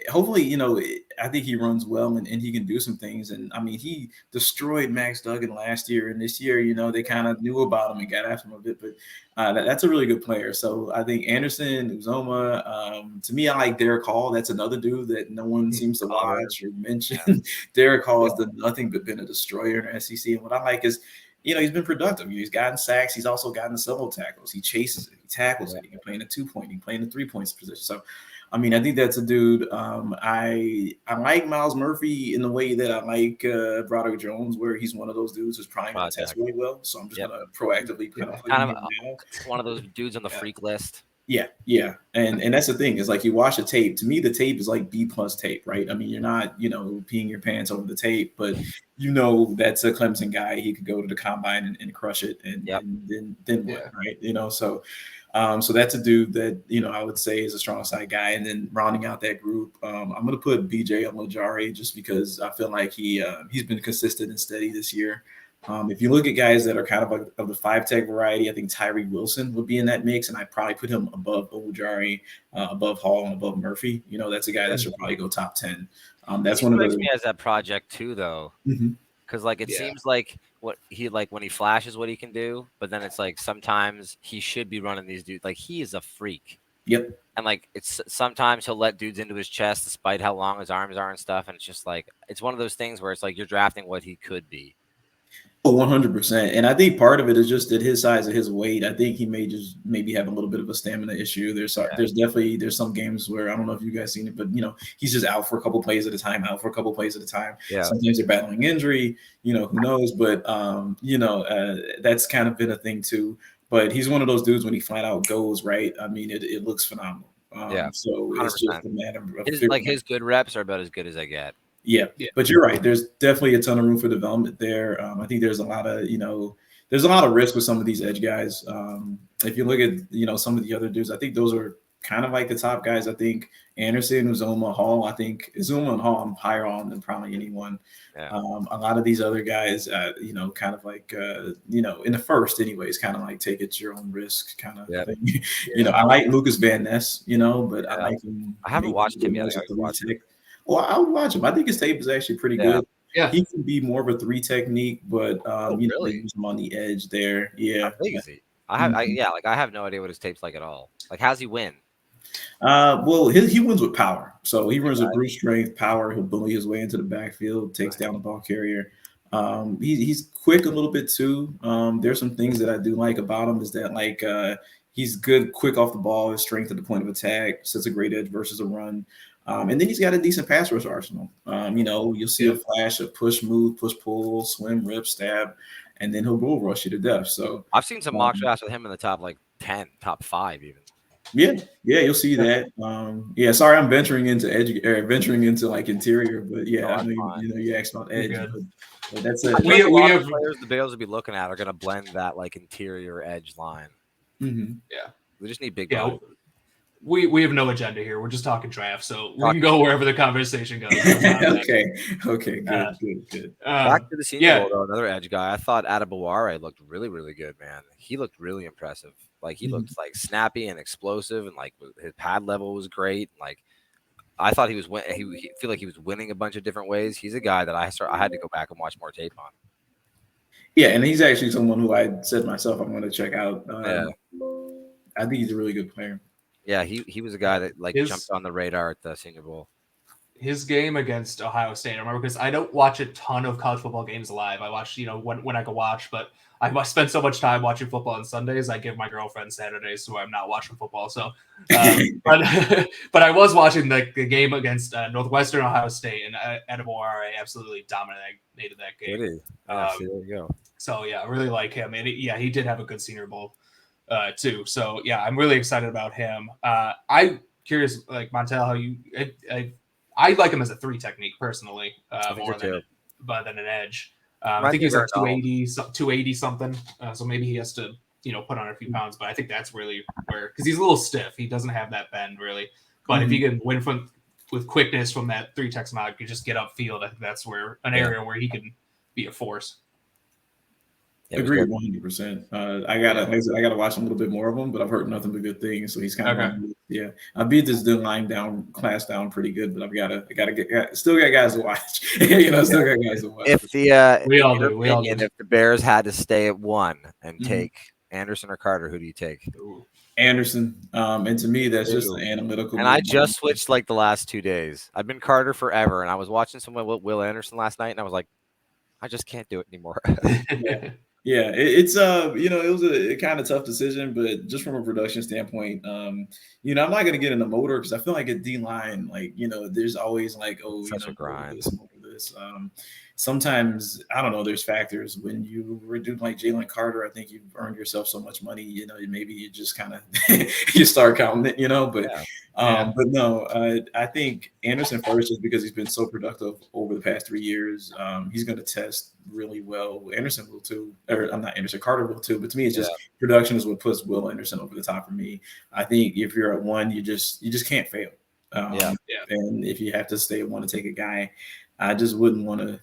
hopefully, you know, I think he runs well and he can do some things. And I mean, he destroyed Max Duggan last year, and this year, you know, they kind of knew about him and got after him a bit. But that's a really good player. So I think Anderson, Uzoma. To me, I like Derek Hall. That's another dude that no one seems to watch or mention. Derek Hall has done nothing but been a destroyer in the SEC. And what I like is, you know, he's been productive. He's gotten sacks. He's also gotten solo tackles. He chases it. He tackles it. He can play in a 2-point. He can play in a 3-point position. So, I mean, I think that's a dude. I like Miles Murphy in the way that I like Broderick Jones, where he's one of those dudes who's probably going to test really well. So I'm just going to proactively kind of one of those dudes on the freak list. Yeah. And that's the thing, is like you watch the tape. To me, the tape is like B+ tape, right? I mean, you're not, you know, peeing your pants over the tape, but you know that's a Clemson guy. He could go to the combine and crush it, and then what, right? You know, so that's a dude that, you know, I would say is a strong side guy. And then rounding out that group, I'm going to put BJ Ojulari just because I feel like he's been consistent and steady this year. If you look at guys that are kind of like of the 5-tech variety, I think Tyree Wilson would be in that mix, and I'd probably put him above Ojari, above Hall, and above Murphy. That's a guy that should probably go top 10. That's He one of strikes the. me as that project too, though, because like it seems like what he like when he flashes what he can do, but then it's like sometimes he should be running these dudes. Like he is a freak. Yep. And like it's sometimes he'll let dudes into his chest despite how long his arms are and stuff. And it's just like it's one of those things where it's like you're drafting what he could be. Oh, 100%. And I think part of it is just at his size and his weight. I think he may just maybe have a little bit of a stamina issue. There's definitely some games where I don't know if you guys seen it, but he's just out for a couple plays at a time, Yeah. Sometimes they're battling injury, who knows? But that's kind of been a thing too. But he's one of those dudes when he flat out goes, right? I mean, it looks phenomenal. So 100%. it's just a matter of his good reps are about as good as I get. Yeah, but you're right. There's definitely a ton of room for development there. I think there's a lot of risk with some of these edge guys. If you look at some of the other dudes, I think those are kind of like the top guys. I think Anderson, Uzoma, Hall. I think Uzoma and Hall I'm higher on than probably anyone. Yeah. A lot of these other guys, kind of like in the first, anyways, kind of like take it your own risk kind of thing. I like Lucas Van Ness, but I like him. I haven't watched him yet. Well, I would watch him. I think his tape is actually pretty good. Yeah, he can be more of a 3 technique, but really? use him on the edge there. Yeah, crazy. I have no idea what his tape's like at all. Like, how's he win? Well, he wins with power. So he runs with brute strength, power. He'll bully his way into the backfield, takes down the ball carrier. He's quick a little bit too. There's some things that I do like about him is that he's good, quick off the ball. His strength at the point of attack sets a great edge versus a run. And then he's got a decent pass rush arsenal. You'll see a flash of push, move, push, pull, swim, rip, stab, and then he'll bull rush you to death. So I've seen some mock drafts with him in the top 10, top 5 even. Yeah, you'll see that. Sorry, I'm venturing into interior, but I know you asked about edge. But that's it. We have players the Bills will be looking at are going to blend that interior edge line. Mm-hmm. Yeah, we just need big. Yeah, we have no agenda here. We're just talking draft, so we can go wherever the conversation goes. Okay, good. Back to the Senior Bowl, though, another edge guy. I thought Adebaware looked really, really good, man. He looked really impressive. He looked snappy and explosive, and his pad level was great. I thought he was he feel like he was winning a bunch of different ways. He's a guy that I had to go back and watch more tape on. Yeah, and he's actually someone who I said myself I'm going to check out. I think he's a really good player. Yeah, he was a guy that jumped on the radar at the Senior Bowl. His game against Ohio State, I remember, because I don't watch a ton of college football games live. I watch, when I can watch, but I spend so much time watching football on Sundays. I give my girlfriend Saturdays, so I'm not watching football. So, but I was watching the game against Northwestern Ohio State, and Adebaware absolutely dominated that game. Really? There you go. So I really like him, and he did have a good Senior Bowl too. So I'm really excited about him. I'm curious, Montel, how you. I like him as a 3 technique personally, more than an edge. I think he's 280 something. So maybe he has to, put on a few pounds. But I think that's really because he's a little stiff. He doesn't have that bend really. But if he can win with quickness from that 3 tech mod, you just get upfield. I think that's an area where he can be a force. Agree 100%. I gotta watch a little bit more of him, but I've heard nothing but good things. So he's kind of I beat this line class down pretty good, but still got guys to watch. Still got guys to watch. If if the Bears had to stay at 1 and take Anderson or Carter, who do you take? Anderson. And to me, that's just an analytical. And I just switched the last 2 days. I've been Carter forever, and I was watching someone with Will Anderson last night, and I was like, I just can't do it anymore. Yeah, it's it was a kind of tough decision, but just from a production standpoint, I'm not gonna get in the motor because I feel like at D line, there's always such a grind. This. Sometimes I don't know. There's factors when you were doing Jalen Carter. I think you've earned yourself so much money. Maybe you just kind of you start counting it. But no, I think Anderson first just because he's been so productive over the past 3 years. He's going to test really well. Anderson will too, or I'm not Anderson. Carter will too. But to me, it's just production is what puts Will Anderson over the top for me. I think if you're at 1, you just can't fail. And if you have to stay at 1 to take a guy, I just wouldn't want to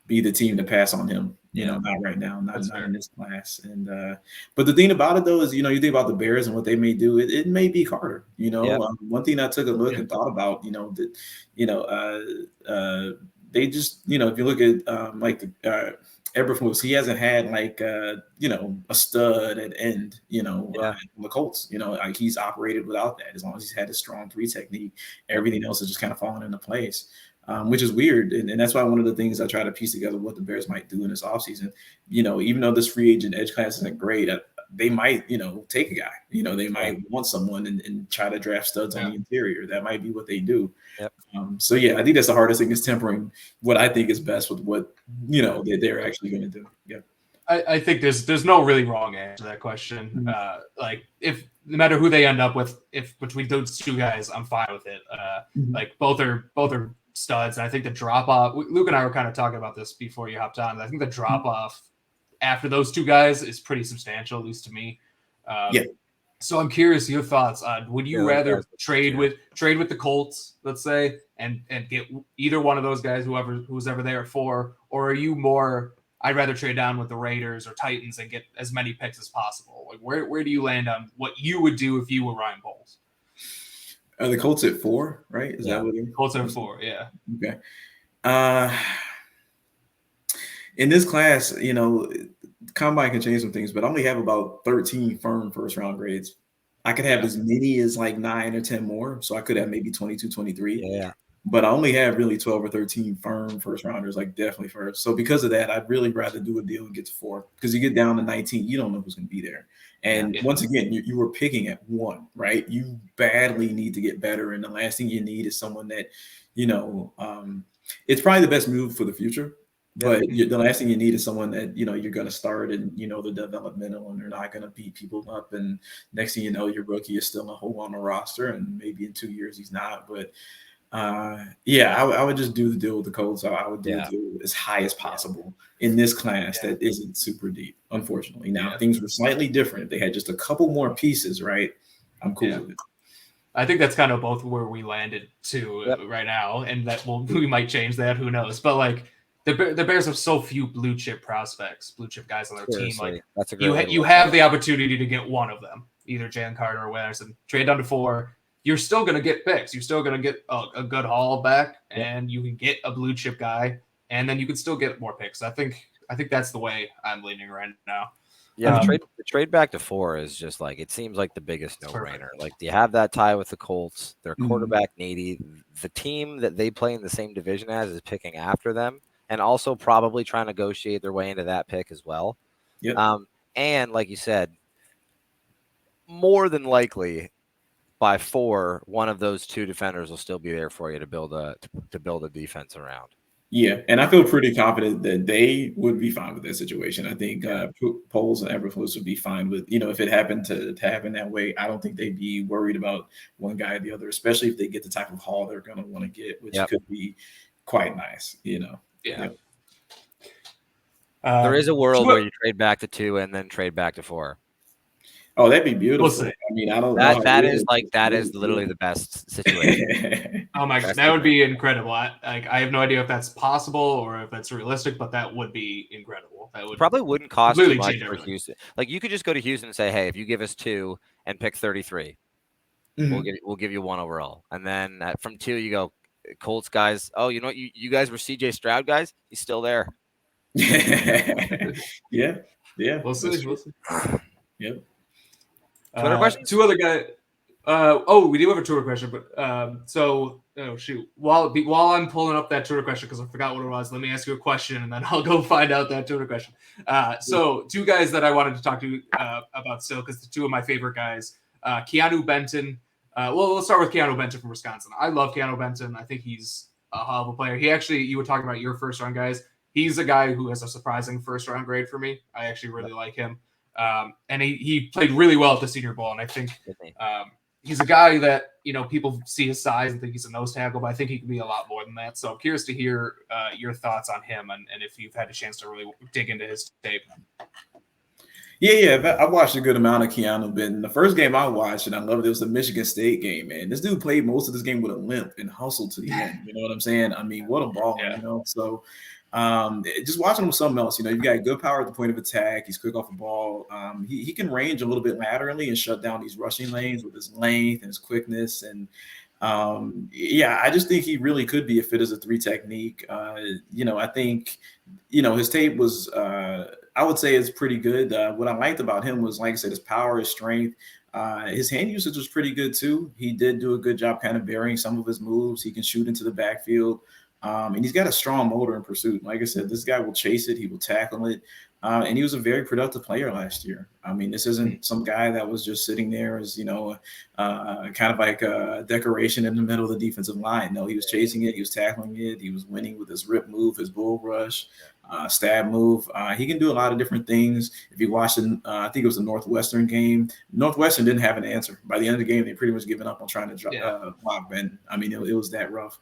be the team to pass on him. Not right now, not in this class. And but the thing about it though is, you think about the Bears and what they may do. It may be harder. One thing I took a look and thought about, they just, if you look at Eberflus, he hasn't had like a stud at end, the Colts, he's operated without that. As long as he's had a strong 3 technique, everything else is just kind of falling into place. Which is weird. And that's why one of the things I try to piece together what the Bears might do in this offseason, even though this free agent edge class isn't great, they might, take a guy, they might want someone and try to draft studs on the interior. That might be what they do. Yep. So, I think that's the hardest thing is tempering what I think is best with what, they're actually going to do. Yeah. I think there's no really wrong answer to that question. Like if no matter who they end up with, if between those 2 guys, I'm fine with it. Like both are studs. And I think the drop off, Luke and I were kind of talking about this before you hopped on. I think the drop off after those 2 guys is pretty substantial, at least to me. So I'm curious your thoughts on, would you rather trade with the Colts, let's say, and get either one of those guys, who's ever there at 4, or are you more, I'd rather trade down with the Raiders or Titans and get as many picks as possible? Like where do you land on what you would do if you were Ryan Poles? Are the Colts at 4, right? Is that what it is? Colts at 4, yeah. Okay. In this class, Combine can change some things, but I only have about 13 firm first round grades. I could have as many as like 9 or 10 more. So I could have maybe 22, 23. Yeah. But I only have really 12 or 13 firm first rounders, like definitely first. So because of that, I'd really rather do a deal and get to 4, because you get down to 19, you don't know who's going to be there. And once again, you were picking at 1, right? You badly need to get better. And the last thing you need is someone that, it's probably the best move for the future. But the last thing you need is someone that, you're going to start and, the developmental, and they're not going to beat people up. And next thing you know, your rookie is still a hole on the roster, and maybe in 2 years he's not. But I would just do the deal with the Colts. I would do the deal as high as possible in this class that isn't super deep, unfortunately. Now, if things were slightly different, if they had just a couple more pieces, right, I'm cool with it. I think that's kind of both where we landed to right now, and that we might change that. Who knows? But like the Bears have so few blue chip prospects, blue chip guys on their team. Like that's a great you have the opportunity to get one of them, either Jalen Carter or Williamson. Trade down to 4. You're still going to get picks. You're still going to get a good haul back, and you can get a blue chip guy, and then you can still get more picks. I think that's the way I'm leaning right now. Yeah, the trade back to 4 is just like, it seems like the biggest no-brainer. Like, do you have that tie with the Colts? They're quarterback needy. The team that they play in the same division as is picking after them, and also probably trying to negotiate their way into that pick as well. And like you said, more than likely, by 4, one of those 2 defenders will still be there for you to build a defense around. Yeah, and I feel pretty confident that they would be fine with that situation. I think Poles and Eberflus would be fine with, if it happened to happen that way. I don't think they'd be worried about one guy or the other, especially if they get the type of haul they're going to want to get, which could be quite nice, Yeah. There is a world where you trade back to 2 and then trade back to 4. Oh, that'd be beautiful. I mean, I don't know. That is literally the best situation. Oh my God, that would be incredible. I have no idea if that's possible or if that's realistic, but that would be incredible. That would probably wouldn't cost too much for Houston. Like, you could just go to Houston and say, "Hey, if you give us 2 and pick 33, we'll give you 1 overall." And then from 2, you go, Colts guys. Oh, you guys were CJ Stroud guys. He's still there. Yeah. We'll see. Yep. Twitter question? 2 other guys. We do have a Twitter question, but While I'm pulling up that Twitter question, because I forgot what it was, let me ask you a question, and then I'll go find out that Twitter question. So 2 guys that I wanted to talk to about still, because they're 2 of my favorite guys, Keeanu, Benton. Let's start with Keeanu Benton from Wisconsin. I love Keeanu Benton. I think he's a hell of a player. You were talking about your first round guys. He's a guy who has a surprising first round grade for me. I actually really like him. And he played really well at the Senior Bowl, and I think he's a guy that people see his size and think he's a nose tackle, but I think he can be a lot more than that. So I'm curious to hear your thoughts on him and if you've had a chance to really dig into his tape. Yeah. I watched a good amount of Keeanu Benton. The first game I watched, and I loved it, was the Michigan State game, man. This dude played most of this game with a limp and hustled to the end. You know what I'm saying? I mean, what a ball, So Just watching him with something else. You've got good power at the point of attack. He's quick off the ball. He can range a little bit laterally and shut down these rushing lanes with his length and his quickness. And I just think he really could be a fit as a 3 technique. I think, his tape was, I would say it's pretty good. What I liked about him was, like I said, his power, his strength. His hand usage was pretty good too. He did do a good job kind of varying some of his moves. He can shoot into the backfield. And he's got a strong motor in pursuit. Like I said, this guy will chase it. He will tackle it. And he was a very productive player last year. I mean, this isn't some guy that was just sitting there as, kind of like a decoration in the middle of the defensive line. No, he was chasing it. He was tackling it. He was winning with his rip move, his bull rush, stab move. He can do a lot of different things. If you watched, I think it was a Northwestern game. Northwestern didn't have an answer. By the end of the game, they pretty much given up on trying to block Benton. I mean, it was that rough.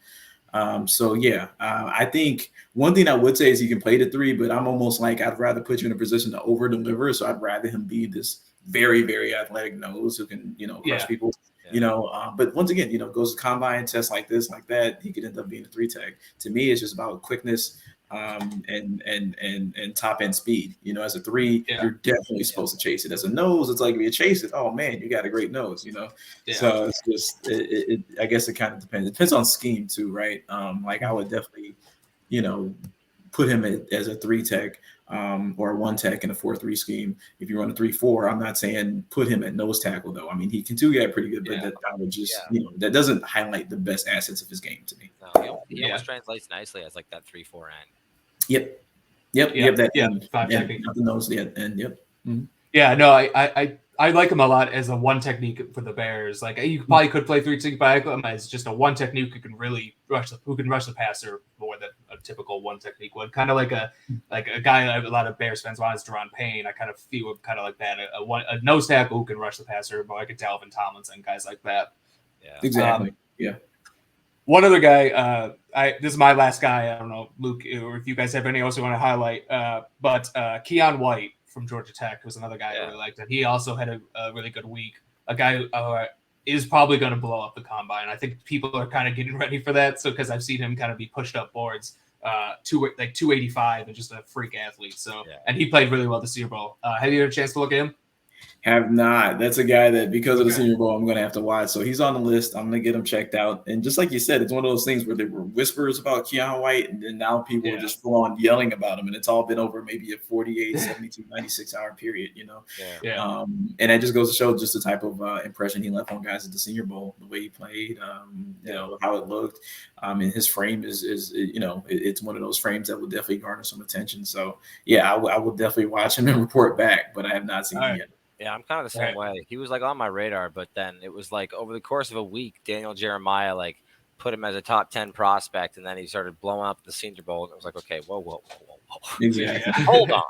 I think one thing I would say is he can play the 3, but I'm almost like I'd rather put you in a position to over deliver. So I'd rather him be this very, very athletic nose who can, crush people, but once again, goes to combine tests like this, like that, he could end up being a 3 tech. To me, it's just about quickness and top end speed. As a 3, you're definitely supposed to chase it. As a nose, it's like if you chase it, oh man, you got a great nose. So it's just I guess it kind of depends. It depends on scheme too, right? Like I would definitely put him as a 3 tech or a 1 tech in a 4-3 scheme. If you run a 3-4, I'm not saying put him at nose tackle though. I mean, he can get pretty good, but that I would just that doesn't highlight the best assets of his game to me. No, he almost translates nicely as like that 3-4 end. Yep. That end. 5 technique. The nose, end. Yep. Mm-hmm. Yeah, no, I like him a lot as a 1 technique for the Bears. Like you probably could play 3 technique, but I like him as just a 1 technique who can really rush the passer more than a typical 1 technique would. Kind of like a guy that a lot of Bears fans want is Deron Payne. I kind of feel kind of like that. A nose tackle who can rush the passer, but like a Dalvin Tomlinson, guys like that. Yeah, exactly. One other guy, this is my last guy. I don't know, Luke, or if you guys have any else you want to highlight, but Keion White from Georgia Tech was another guy I really liked. And he also had a really good week. A guy who is probably going to blow up the combine. I think people are kind of getting ready for that. So because I've seen him kind of be pushed up boards, 285 and just a freak athlete. So and he played really well the Senior Bowl. Have you had a chance to look at him? Have not. That's a guy that because of the Senior Bowl, I'm going to have to watch. So he's on the list. I'm going to get him checked out. And just like you said, it's one of those things where there were whispers about Keion White, and then now people are just full on yelling about him. And it's all been over maybe a 48, 72, 96-hour period, And that just goes to show just the type of impression he left on guys at the Senior Bowl, the way he played, how it looked. And his frame is it's one of those frames that will definitely garner some attention. So, I will definitely watch him and report back, but I have not seen him yet. Yeah, I'm kind of the same way. He was like on my radar, but then it was like over the course of a week, Daniel Jeremiah like put him as a top 10 prospect, and then he started blowing up the Senior Bowl. And it was like, okay, whoa. Exactly. Hold on.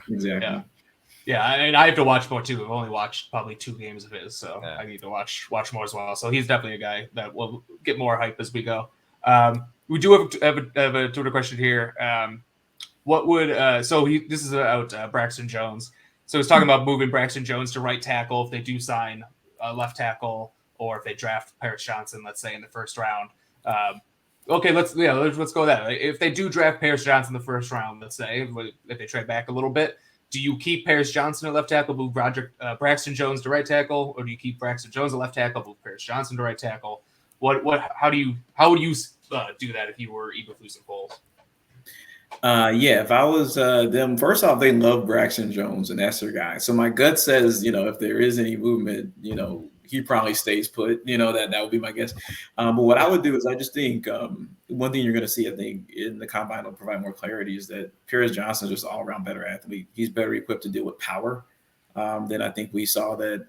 Exactly. Yeah, I mean, I have to watch more too. I've only watched probably 2 games of his, so I need to watch more as well. So he's definitely a guy that will get more hype as we go. We do have a Twitter question here. What would this is about Braxton Jones. So he's talking about moving Braxton Jones to right tackle if they do sign a left tackle, or if they draft Paris Johnson, let's say in the first round. Okay, let's go with that. If they do draft Paris Johnson in the first round, let's say if they trade back a little bit, do you keep Paris Johnson at left tackle, move Braxton Jones to right tackle, or do you keep Braxton Jones at left tackle, move Paris Johnson to right tackle? How would you do that if you were Eberflus and Foles? If I was them, first off, they love Braxton Jones, and that's their guy. So my gut says, if there is any movement, he probably stays put. That would be my guess. But what I would do is I just think one thing you're going to see, I think, in the combine will provide more clarity is that Paris Johnson is just an all-around better athlete. He's better equipped to deal with power than I think we saw that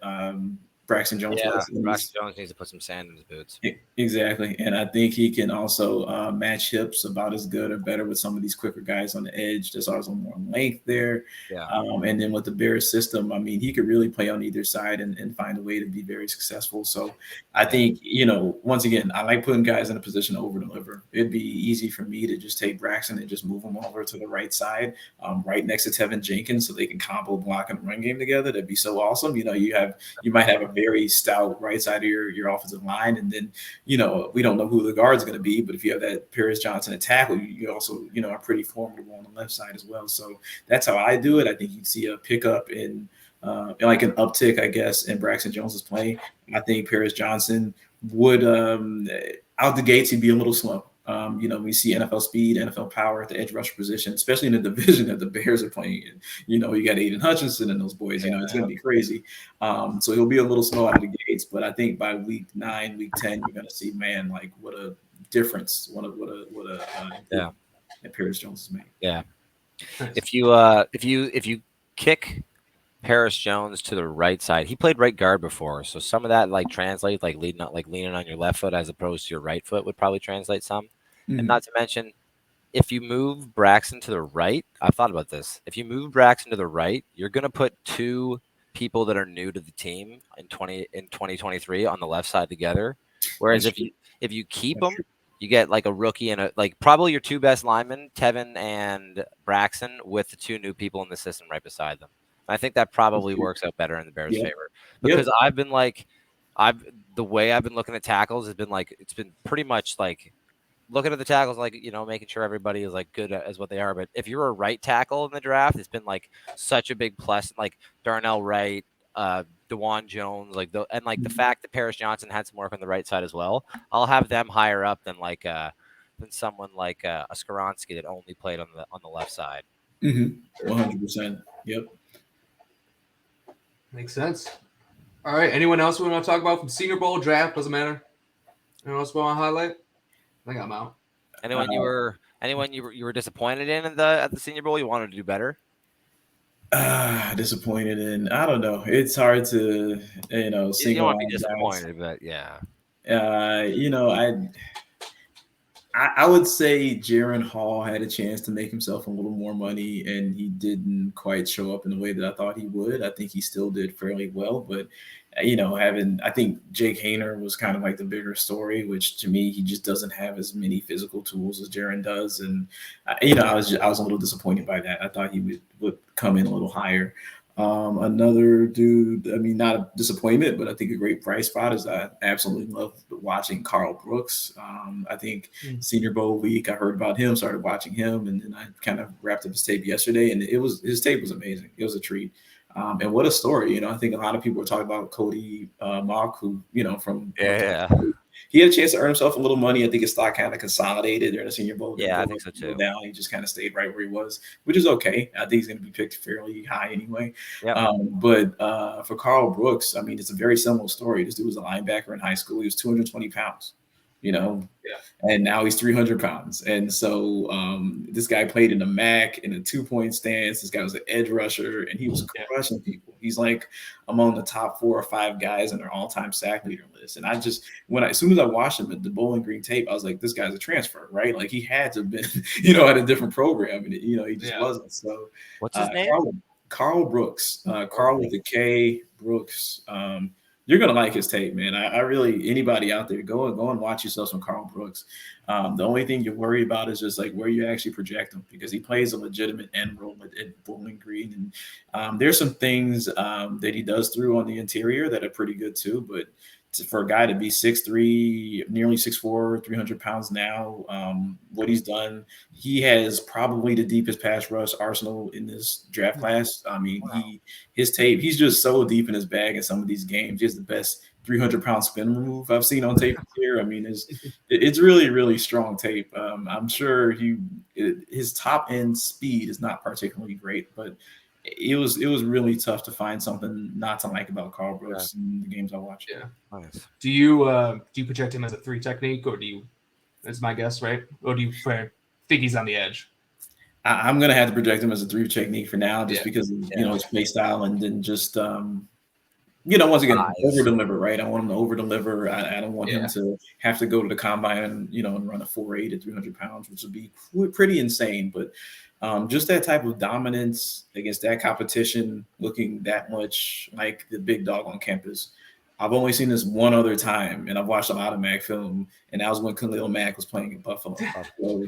Braxton Jones was. Braxton Jones needs to put some sand in his boots. Exactly. And I think he can also match hips about as good or better with some of these quicker guys on the edge. There's also more length there. Yeah. And then with the Bears system, I mean, he could really play on either side and find a way to be very successful. So I think, once again, I like putting guys in a position to over-deliver. It'd be easy for me to just take Braxton and just move him over to the right side, right next to Tevin Jenkins, so they can combo block and run game together. That'd be so awesome. You might have a very stout right side of your offensive line. And then, we don't know who the guard's going to be, but if you have that Paris Johnson at tackle, you also, are pretty formidable on the left side as well. So that's how I do it. I think you'd see a pickup in like an uptick, I guess, in Braxton Jones's play. I think Paris Johnson would out the gates, he'd be a little slow. We see NFL speed, NFL power at the edge rusher position, especially in the division that the Bears are playing in. You got Aiden Hutchinson and those boys. It's going to be crazy. So he'll be a little slow out of the gates, but I think by week 9, week 10, you're going to see, man, like what a difference, what a that Paris Jones has made. Yeah. If you kick Paris Jones to the right side, he played right guard before, so some of that translates leaning on your left foot as opposed to your right foot would probably translate some. And not to mention, if you move Braxton to the right, I've thought about this. If you move Braxton to the right, you're going to put 2 people that are new to the team in 2023 on the left side together. Whereas if you keep them, you get a rookie and probably your 2 best linemen, Tevin and Braxton, with the 2 new people in the system right beside them. I think that probably works out better in the Bears' favor because I've been the way I've been looking at tackles has been it's been pretty much looking at the tackles, making sure everybody is good as what they are. But if you're a right tackle in the draft, it's been such a big plus, Darnell, Wright, Dawand Jones, the fact that Paris Johnson had some work on the right side as well. I'll have them higher up than someone like a Skaronski that only played on the left side. 100%. Yep. Makes sense. All right. Anyone else we want to talk about from Senior Bowl, draft? Doesn't matter. Anyone else we want to highlight? I think I'm out. Anyone you were disappointed in at the Senior Bowl? You wanted to do better? Disappointed in. I don't know. It's hard to you don't want to be disappointed, but yeah. I would say Jaron Hall had a chance to make himself a little more money, and he didn't quite show up in the way that I thought he would. I think he still did fairly well, but I think Jake Hayner was kind of the bigger story, which to me, he just doesn't have as many physical tools as Jaron does. And, I was a little disappointed by that. I thought he would come in a little higher. Another dude, not a disappointment, but I think a great bright spot is I absolutely love watching Carl Brooks. I think Senior Bowl week, I heard about him, started watching him, and then I kind of wrapped up his tape yesterday, and his tape was amazing. It was a treat. And what a story, I think a lot of people were talking about Cody Mock, who, from he had a chance to earn himself a little money. I think his stock kind of consolidated during the Senior Bowl. Yeah, I think so too. Down, he just kind of stayed right where he was, which is okay. I think he's going to be picked fairly high anyway. Yep. But for Carl Brooks, it's a very similar story. This dude was a linebacker in high school. He was 220 pounds. And now he's 300 pounds. And so this guy played in the MAC in a 2-point stance. This guy was an edge rusher, and he was crushing people. He's among the top 4 or 5 guys in their all-time sack leader list. And as soon as I watched him at the Bowling Green tape, I was like, this guy's a transfer, right? He had to have been, at a different program, and he just wasn't. So what's his name? Carl Brooks. Carl with a K, Brooks. You're gonna like his tape, man. I really, anybody out there, go and watch yourself some Carl Brooks. The only thing you worry about is just where you actually project him, because he plays a legitimate end role at Bowling Green, and there's some things that he does through on the interior that are pretty good too. But for a guy to be 6'3", nearly 6'4", 300 pounds now, what he's done, he has probably the deepest pass rush arsenal in this draft class. His tape, he's just so deep in his bag in some of these games. He has the best 300-pound spin move I've seen on tape here. It's really, really strong tape. I'm sure his top end speed is not particularly great, but it was really tough to find something not to like about Carl Brooks in the games I watched. Yeah. Nice. Do you project him as a 3 technique, or that's my guess, right? Or do you think he's on the edge? I'm going to have to project him as a 3 technique for now, just because of, his play style, and then just, once again, over deliver, right? I want him to over deliver. I don't want him to have to go to the combine and run a 4.8 at 300 pounds, which would be pretty insane. But just that type of dominance against that competition, looking that much like the big dog on campus. I've only seen this one other time, and I've watched a lot of Mac film, and that was when Khalil Mack was playing in Buffalo. So,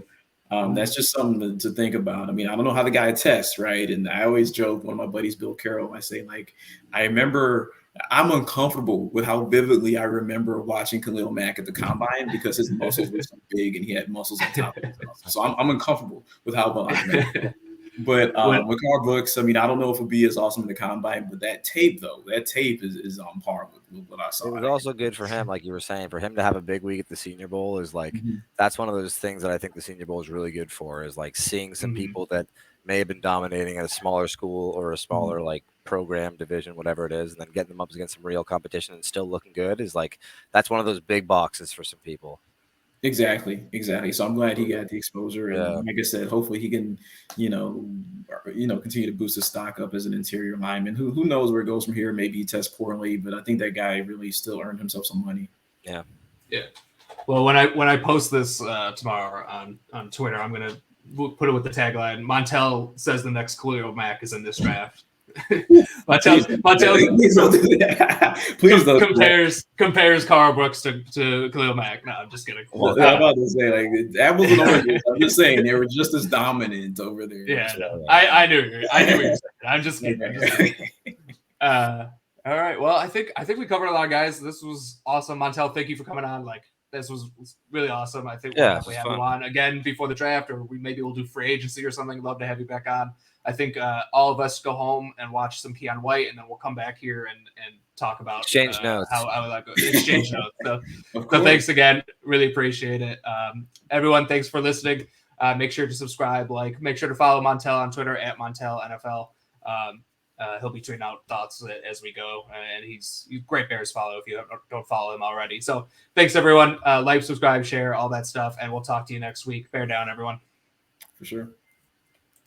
That's just something to think about. I mean, I don't know how the guy tests, right? And I always joke, one of my buddies, Bill Carroll, I say, like, I'm uncomfortable with how vividly I remember watching Khalil Mack at the combine because his muscles were so big and he had muscles on top of his muscles. So I'm uncomfortable with how well I remember. But with Carl Brooks, I mean, I don't know if it'll be as awesome in the combine, but that tape is on par with what I saw. It was also good for him, like you were saying, for him to have a big week at the Senior Bowl is like that's one of those things that I think the Senior Bowl is really good for, is like seeing some people that may have been dominating at a smaller school or a smaller like program, division, whatever it is, and then getting them up against some real competition and still looking good is like that's one of those big boxes for some people. Exactly. So I'm glad he got the exposure, and like I said, hopefully he can, continue to boost his stock up as an interior lineman. Who knows where it goes from here? Maybe he tests poorly, but I think that guy really still earned himself some money. Yeah. Well, when I post this tomorrow on Twitter, I'm gonna put it with the tagline: Montel says the next Khalil Mack is in this draft. Montel please don't compares Carl Brooks to Khalil Mack. No, I'm just kidding. Well, I'm about to say, like, apples and oranges. I'm just saying they were just as dominant over there. Yeah, no, I knew what you said. I'm just kidding. All right. Well, I think we covered a lot, guys. This was awesome. Montel, thank you for coming on. Like, this was really awesome. I think we'll definitely have you on again before the draft, or we'll do free agency or something. Love to have you back on. I think all of us go home and watch some Keion White, and then we'll come back here and talk about exchange notes. How that goes. Exchange notes. So thanks again. Really appreciate it. Everyone, thanks for listening. Make sure to subscribe, make sure to follow Montel on Twitter at Montel NFL. He'll be tweeting out thoughts as we go, and he's a great Bears follow if you don't follow him already. So thanks, everyone. Like, subscribe, share, all that stuff, and we'll talk to you next week. Bear down, everyone. For sure.